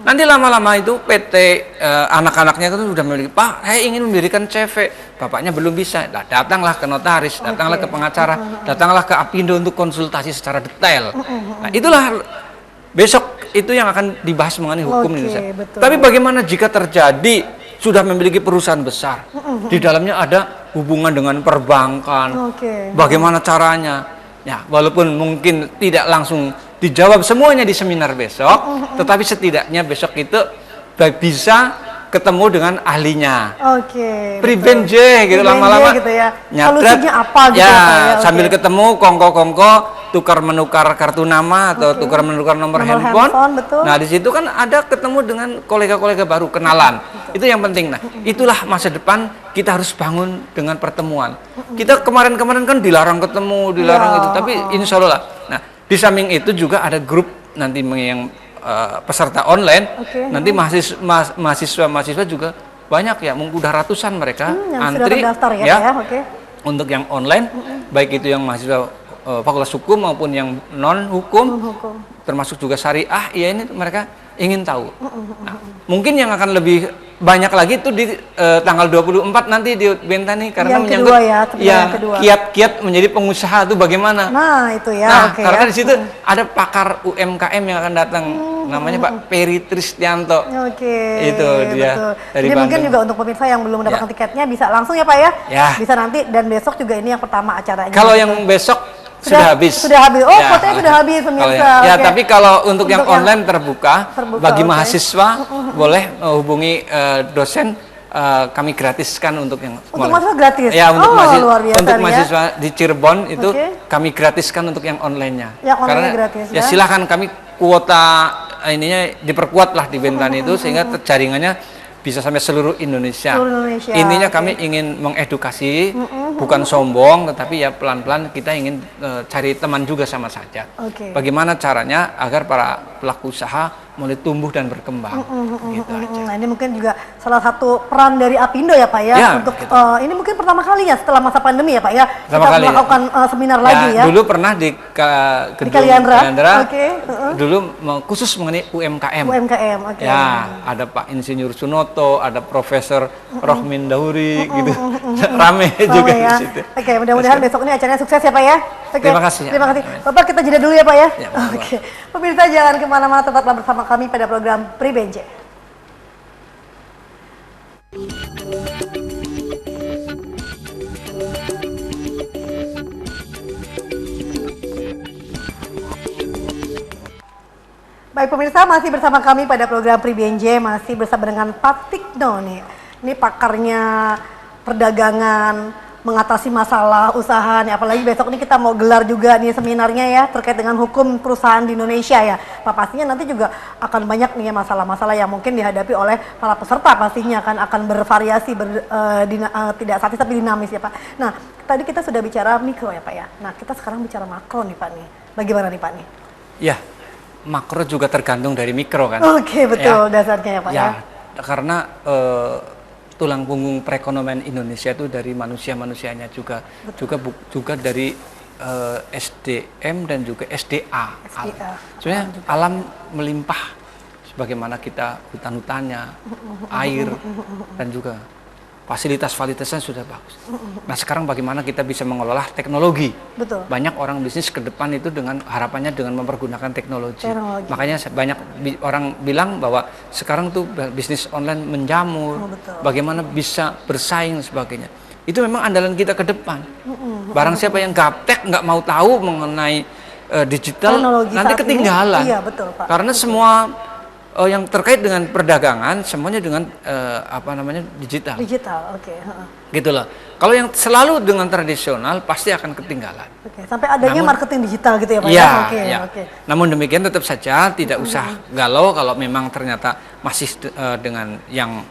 Nanti lama-lama itu PT anak-anaknya itu sudah memiliki, Pak, saya ingin mendirikan CV, bapaknya belum bisa. Nah, datanglah ke notaris, datanglah ke pengacara, datanglah ke Apindo untuk konsultasi secara detail. Nah, itulah besok itu yang akan dibahas mengenai hukum Indonesia. Betul. Tapi bagaimana jika terjadi sudah memiliki perusahaan besar, di dalamnya ada hubungan dengan perbankan, bagaimana caranya? Ya, walaupun mungkin tidak langsung dijawab semuanya di seminar besok, tetapi setidaknya besok itu bisa ketemu dengan ahlinya. Priben J gitu, lama-lama gitu ya. nyatret apa gitu ya, sambil ketemu kongko-kongko tukar menukar kartu nama atau tukar menukar nomor handphone. Nah, di situ kan ada ketemu dengan kolega-kolega baru, kenalan. Itu yang penting. Nah, itulah masa depan kita harus bangun dengan pertemuan. Kita kemarin-kemarin kan dilarang ketemu, dilarang itu, tapi insya Allah lah. Nah, di samping itu juga ada grup nanti yang peserta online, nanti mahasiswa juga banyak ya, mungkin udah ratusan mereka antri ya, untuk yang online, baik itu yang mahasiswa fakultas hukum maupun yang non hukum, termasuk juga syariah, ya ini mereka ingin tahu. Nah, mungkin yang akan lebih banyak lagi itu di tanggal 24 nanti di Bentani karena menyangkut kiat-kiat menjadi pengusaha itu bagaimana. Nah, itu ya. Nah, karena di situ ada pakar UMKM yang akan datang, namanya Pak Peri Tristianto. Itu dia. Betul. Dari Jadi Bandung. mungkin juga untuk pemirsa yang belum mendapatkan tiketnya bisa langsung ya Pak ya. Bisa nanti, dan besok juga ini yang pertama acaranya. Kalau yang besok sudah habis. Sudah habis. Oh, fotonya sudah habis pemirsa. Ya, tapi kalau untuk yang online terbuka bagi mahasiswa boleh hubungi dosen, kami gratiskan untuk yang untuk mahasiswa gratis. Ya, untuk untuk mahasiswa di Cirebon itu kami gratiskan untuk yang online-nya. Yang online karena gratis ya silahkan, kami kuota ininya diperkuat lah di Bentani itu sehingga jaringannya bisa sampai seluruh Indonesia. Intinya kami ingin mengedukasi, bukan sombong, tetapi ya pelan-pelan kita ingin cari teman juga sama saja. Bagaimana caranya agar para pelaku usaha mulai tumbuh dan berkembang. Gitu aja. Nah, ini mungkin juga salah satu peran dari Apindo ya Pak ya, untuk gitu. Ini mungkin pertama kalinya setelah masa pandemi ya Pak ya, kita melakukan seminar lagi ya. Dulu pernah di Kaliandra, dulu khusus mengenai UMKM. Ya, ada Pak Insinyur Sunoto, ada Profesor Rohmin Dauri, gitu. Rame juga ya. di situ. Mudah-mudahan besok ini acaranya sukses ya Pak ya. Terima kasih. Terima kasih. Bapak, kita jeda dulu ya Pak ya. Pemirsa jangan kemana-mana, tetaplah bersama kami pada program Pribenje. Baik pemirsa, masih bersama kami pada program Pribenje, masih bersama dengan Pak Tikno nih. Ini pakarnya perdagangan, mengatasi masalah usaha nih, apalagi besok ini kita mau gelar juga nih seminarnya ya terkait dengan hukum perusahaan di Indonesia ya Pak. Pastinya nanti juga akan banyak nih ya masalah-masalah yang mungkin dihadapi oleh para peserta, pastinya akan bervariasi, tidak statis tapi dinamis ya Pak. Nah tadi kita sudah bicara mikro ya Pak ya, nah kita sekarang bicara makro nih Pak nih, bagaimana nih Pak nih? Ya, makro juga tergantung dari mikro kan. Oke, betul ya. Dasarnya ya Pak ya. Karena tulang punggung perekonomian Indonesia itu dari manusia-manusianya juga, juga dari SDM dan juga SDA. Sebenarnya alam melimpah, sebagaimana kita hutan-hutannya, air dan juga fasilitas-fasilitasnya sudah bagus. Nah sekarang bagaimana kita bisa mengelola teknologi? Betul. Banyak orang bisnis ke depan itu dengan harapannya dengan mempergunakan teknologi. Makanya banyak orang bilang bahwa sekarang tuh bisnis online menjamur. Bagaimana bisa bersaing sebagainya. Itu memang andalan kita ke depan. Barang siapa yang gaptek nggak mau tahu mengenai digital teknologi nanti ketinggalan. Iya betul Pak. Karena semua yang terkait dengan perdagangan semuanya dengan digital. Digital, oke. Gitu loh. Kalau yang selalu dengan tradisional pasti akan ketinggalan. Oke. Sampai adanya marketing digital gitu ya Pak? Iya. Ya? Oke. Namun demikian tetap saja tidak usah galau kalau memang ternyata masih dengan yang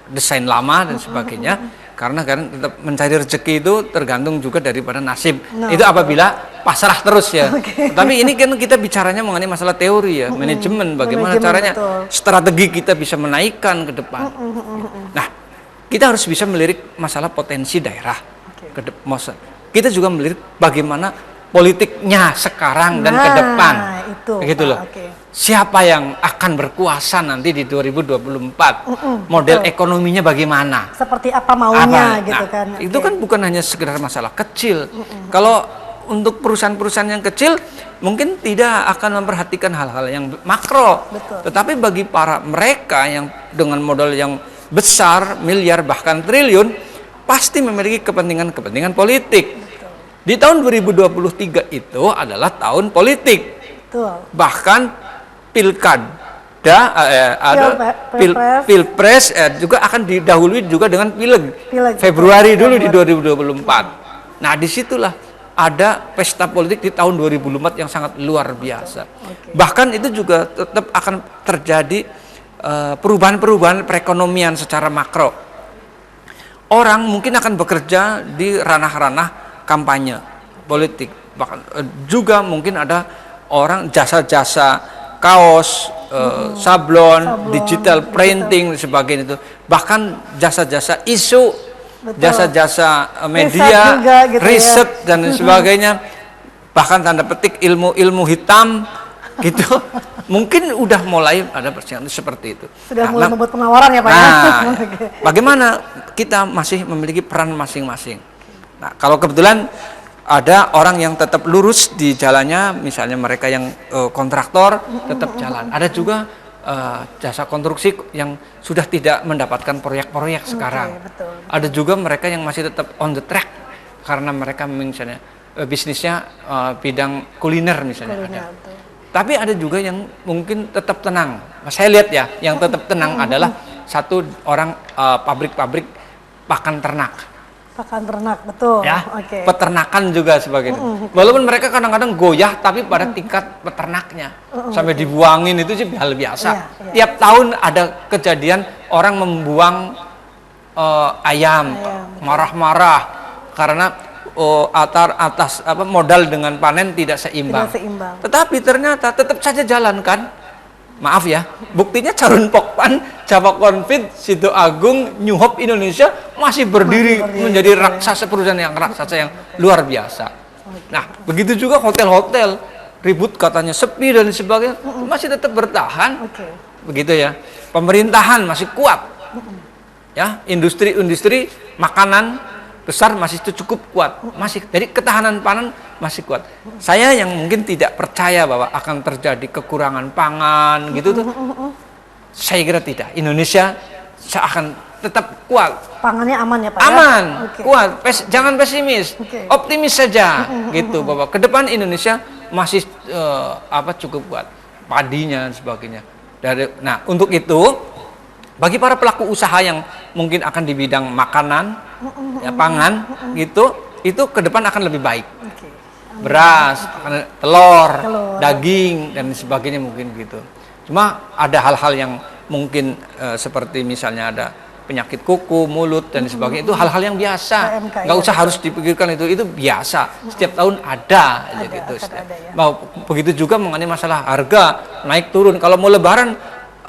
desain lama dan sebagainya. Karena kan tetap mencari rezeki itu tergantung juga daripada nasib. Itu apabila pasrah terus ya. Tapi ini kan kita bicaranya mengenai masalah teori ya, manajemen, bagaimana caranya strategi kita bisa menaikkan ke depan. Nah, kita harus bisa melirik masalah potensi daerah ke depan. Kita juga melirik bagaimana politiknya sekarang dan ke depan. Begitu loh. Siapa yang akan berkuasa nanti di 2024? Model ekonominya bagaimana? Seperti apa maunya gitu kan. Itu kan bukan hanya sekedar masalah kecil. Kalau untuk perusahaan-perusahaan yang kecil mungkin tidak akan memperhatikan hal-hal yang makro. Tetapi bagi para mereka yang dengan modal yang besar, miliar bahkan triliun, pasti memiliki kepentingan-kepentingan politik. Di tahun 2023 itu adalah tahun politik. Bahkan pilkada, pilpres juga akan didahului juga dengan pileg. Februari dulu di 2024. Nah disitulah ada pesta politik di tahun 2024 yang sangat luar biasa. Bahkan itu juga tetap akan terjadi perubahan-perubahan perekonomian secara makro. Orang mungkin akan bekerja di ranah-ranah kampanye politik. Bahkan juga mungkin ada orang jasa-jasa kaos, sablon, digital printing dan sebagainya itu. Bahkan jasa-jasa isu, jasa-jasa media, gitu riset dan sebagainya. Bahkan tanda petik ilmu-ilmu hitam gitu. Mungkin udah mulai ada persiapan seperti itu. Sudah mulai membuat penawaran ya Pak. Bagaimana kita masih memiliki peran masing-masing. Nah, kalau kebetulan ada orang yang tetap lurus di jalannya, misalnya mereka yang kontraktor tetap jalan. Ada juga jasa konstruksi yang sudah tidak mendapatkan proyek-proyek sekarang. Ada juga mereka yang masih tetap on the track karena mereka misalnya bisnisnya bidang kuliner misalnya. Tapi ada juga yang mungkin tetap tenang. Saya lihat ya, yang tetap tenang adalah satu orang pabrik-pabrik pakan ternak. Pakan ternak, betul. Ya, peternakan juga sebagainya. Walaupun mereka kadang-kadang goyah, tapi pada tingkat peternaknya. Sampai dibuangin itu sih hal biasa. Tiap tahun ada kejadian orang membuang ayam, marah-marah karena atas modal dengan panen tidak seimbang. Tetapi ternyata tetap saja jalankan. Maaf ya, buktinya Carun Pokpan, Jawa Konfit, Sido Agung, New Hope Indonesia masih berdiri menjadi raksasa, perusahaan yang raksasa yang luar biasa. Nah, begitu juga hotel-hotel, ribut katanya sepi dan sebagainya, masih tetap bertahan. Begitu ya. Pemerintahan masih kuat. Ya, industri-industri makanan besar masih cukup kuat, masih, jadi ketahanan pangan masih kuat. Saya yang mungkin tidak percaya bahwa akan terjadi kekurangan pangan gitu tuh, saya kira tidak. Indonesia akan tetap kuat. Pangannya aman ya Pak? Aman, kuat. Jangan pesimis, optimis saja gitu bahwa ke depan Indonesia masih cukup kuat, padinya dan sebagainya. Nah untuk itu bagi para pelaku usaha yang mungkin akan di bidang makanan, ya, pangan, gitu, itu ke depan akan lebih baik. Oke. Beras, telur, daging, dan sebagainya mungkin gitu. Cuma ada hal-hal yang mungkin seperti misalnya ada penyakit kuku, mulut, dan sebagainya, itu hal-hal yang biasa. PMK, Nggak ya, usah harus dipikirkan itu biasa. Setiap tahun ada aja gitu. akan ada, ya. Mau begitu juga mengenai masalah harga naik turun. Kalau mau lebaran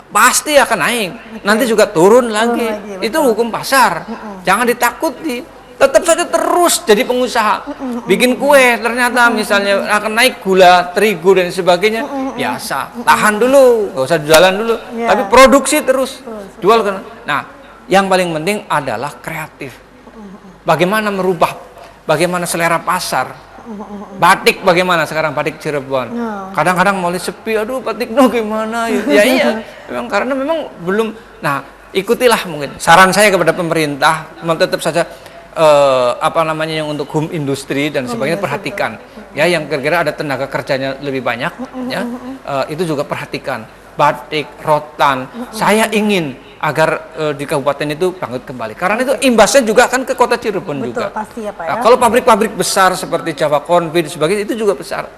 pasti akan naik. Nanti juga turun lagi. lagi, Itu hukum pasar. Jangan ditakuti. Tetap saja terus jadi pengusaha. Bikin kue ternyata misalnya akan naik gula, terigu, dan sebagainya. Biasa. Tahan dulu, nggak usah jualan dulu. Ya. Tapi produksi terus. Jual kan. Nah, yang paling penting adalah kreatif. Bagaimana merubah, bagaimana selera pasar. Batik bagaimana sekarang, batik Cirebon. Kadang-kadang mulai sepi, aduh batik no gimana. Ya iya, memang karena memang belum. Nah, ikutilah mungkin. Saran saya kepada pemerintah, tetap saja apa namanya yang untuk home industri dan sebagainya perhatikan. Ya, yang kira-kira ada tenaga kerjanya lebih banyak, ya itu juga perhatikan. Batik, rotan, saya ingin agar di kabupaten itu bangkit kembali. Karena itu imbasnya juga kan ke kota Cirebon. Betul, juga. pasti ya Pak Nah, ya. kalau pabrik-pabrik besar seperti Java Konfi dan sebagainya itu juga besar.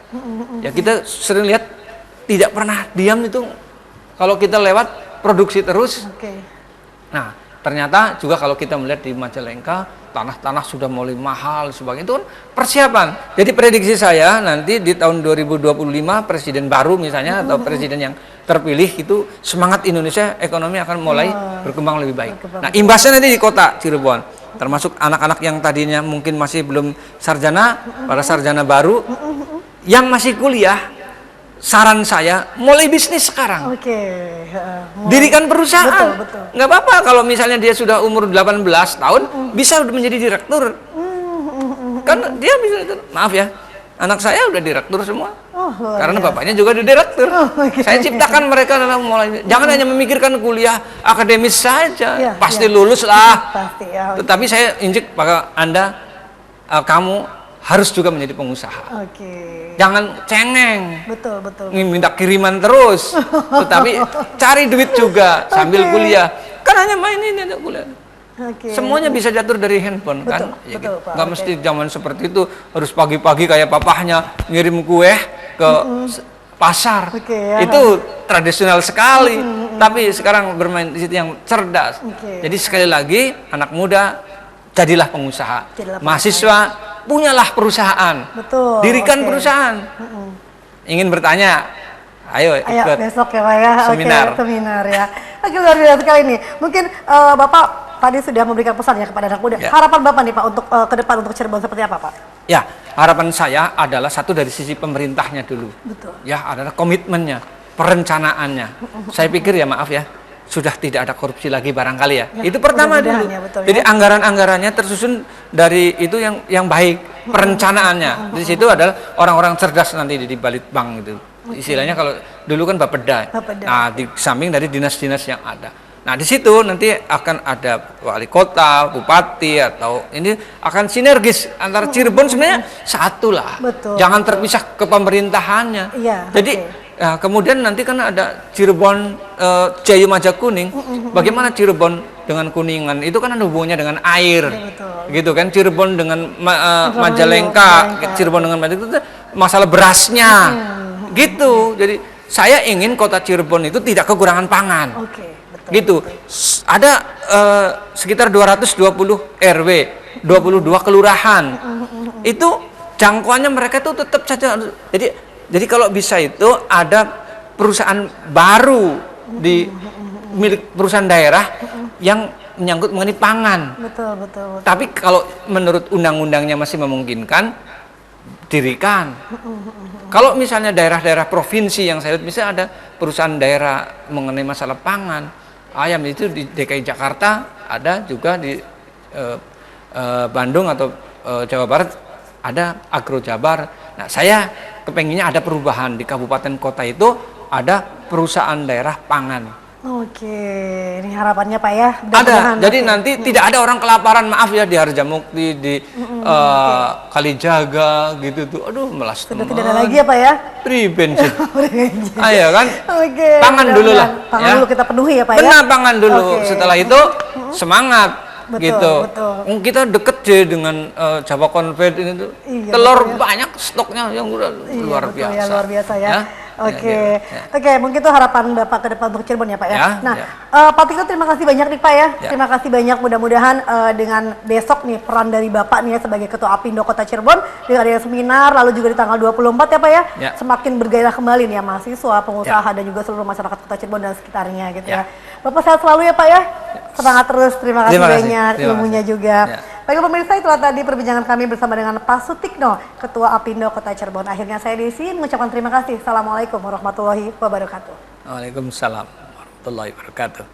Ya kita sering lihat tidak pernah diam itu. Kalau kita lewat produksi terus. Oke. Nah, ternyata juga kalau kita melihat di Majalengka, tanah-tanah sudah mulai mahal sebagainya, itu kan persiapan. Jadi prediksi saya nanti di tahun 2025 presiden baru misalnya atau presiden yang terpilih itu semangat Indonesia ekonomi akan mulai berkembang lebih baik. Nah, imbasnya nanti di kota Cirebon, termasuk anak-anak yang tadinya mungkin masih belum sarjana, para sarjana baru yang masih kuliah, saran saya mulai bisnis sekarang. Oke. Dirikan perusahaan. Betul. Nggak apa-apa kalau misalnya dia sudah umur 18 tahun bisa menjadi direktur. Kan dia bisa, maaf ya, anak saya udah direktur semua. Karena bapaknya juga di direktur. Saya ciptakan mereka dalam mulai. Jangan hanya memikirkan kuliah akademis saja. Ya, pasti ya. lulus lah. Pasti ya. Tetapi saya injek pada Anda, kamu harus juga menjadi pengusaha. Oke. Jangan cengeng. Betul. Minta kiriman terus, tetapi cari duit juga sambil kuliah. Kan hanya main ini ada kuliah. Oke. Semuanya bisa diatur dari handphone. Betul, Kan? Ya, betul, gitu. Pak. Nggak Oke. mesti zaman seperti itu harus pagi-pagi kayak papahnya ngirim kue ke pasar. Oke, ya. Itu tradisional sekali. Tapi sekarang bermain di situ yang cerdas. Oke. Jadi sekali lagi anak muda jadilah pengusaha. Jadilah Mahasiswa punyalah perusahaan. Betul, Dirikan oke. perusahaan. Ingin bertanya? Ayo Ayo ikut besok ya Pak ya. seminar. Oke, seminar ya. Oke, luar biasa sekali nih. Mungkin Bapak tadi sudah memberikan pesan ya kepada anak muda. Ya. Harapan Bapak nih Pak untuk ke depan untuk Cirebon seperti apa Pak? Ya, harapan saya adalah satu dari sisi pemerintahnya dulu. Betul. Ya, adalah komitmennya, perencanaannya. Saya pikir ya maaf ya, sudah tidak ada korupsi lagi barangkali ya. Ya, Itu pertama mudah-mudahan dulu. ya, betul Jadi ya. anggaran-anggarannya tersusun dari itu yang baik, perencanaannya. Di situ adalah orang-orang cerdas nanti di Balitbang itu. Istilahnya kalau dulu kan Bapeda. Bapeda. Nah, di samping dari dinas-dinas yang ada. Nah, di situ nanti akan ada wali kota, bupati, atau ini akan sinergis antara Cirebon sebenarnya satu lah. Betul, Jangan terpisah ke pemerintahannya. Iya, Jadi oke. kemudian nanti kan ada Cirebon, Jayu Majakuning. Bagaimana Cirebon dengan Kuningan? Itu kan ada hubungannya dengan air. betul. Gitu kan, Cirebon dengan Majalengka, Majalengka. Cirebon dengan Majalengka, itu masalah berasnya. Gitu. Jadi saya ingin kota Cirebon itu tidak kekurangan pangan. Oke, betul. Gitu. Ada sekitar 220 RW, 22 kelurahan. Itu jangkauannya mereka itu tetap saja. Jadi kalau bisa itu ada perusahaan baru di milik perusahaan daerah yang menyangkut mengenai pangan. Betul. Tapi kalau menurut undang-undangnya masih memungkinkan, dirikan. Kalau misalnya daerah-daerah provinsi yang saya lihat, misalnya ada perusahaan daerah mengenai masalah pangan, ayam itu di DKI Jakarta, ada juga di Bandung atau Jawa Barat, ada Agro Jabar. Nah, saya kepenginnya ada perubahan di kabupaten kota itu, ada perusahaan daerah pangan. Oke, ini harapannya Pak ya. Ada, mudah-mudahan jadi nanti. nanti tidak ada orang kelaparan, maaf ya, di Harjamukti, di Kalijaga gitu tuh. Aduh, melas Sudah teman. tidak ada lagi ya Pak ya. Priben sih. Ayo kan. Oke. Pangan dulu lah. Pangan ya. dulu kita penuhi ya Pak ya. Benar, pangan dulu. Oke. Setelah itu semangat. Betul, gitu. betul. Kita deket sih dengan Java Convert ini tuh. Iya, Telur betul ya. banyak stoknya yang udah Iya, luar betul biasa. ya, luar biasa ya. Oke, Ya. oke, mungkin itu harapan Bapak ke depan untuk Cirebon ya Pak ya. Ya, Nah, ya. Pak Tito terima kasih banyak nih Pak ya. Ya. Terima kasih banyak, mudah-mudahan dengan besok nih peran dari Bapak nih ya sebagai Ketua Apindo Kota Cirebon dengan adanya seminar, lalu juga di tanggal 24 ya Pak ya, Ya. semakin bergairah kembali nih ya mahasiswa, pengusaha dan juga seluruh masyarakat Kota Cirebon dan sekitarnya gitu ya. Ya. Bapak sehat selalu ya Pak ya. Semangat terus, terima kasih Terima kasih, banyak terima ilmunya kasih. juga. Ya. Baiklah pemirsa, itulah tadi perbincangan kami bersama dengan Pak Sutikno, Ketua Apindo Kota Cirebon. Akhirnya saya Desi mengucapkan terima kasih. Assalamualaikum warahmatullahi wabarakatuh. Waalaikumsalam warahmatullahi wabarakatuh.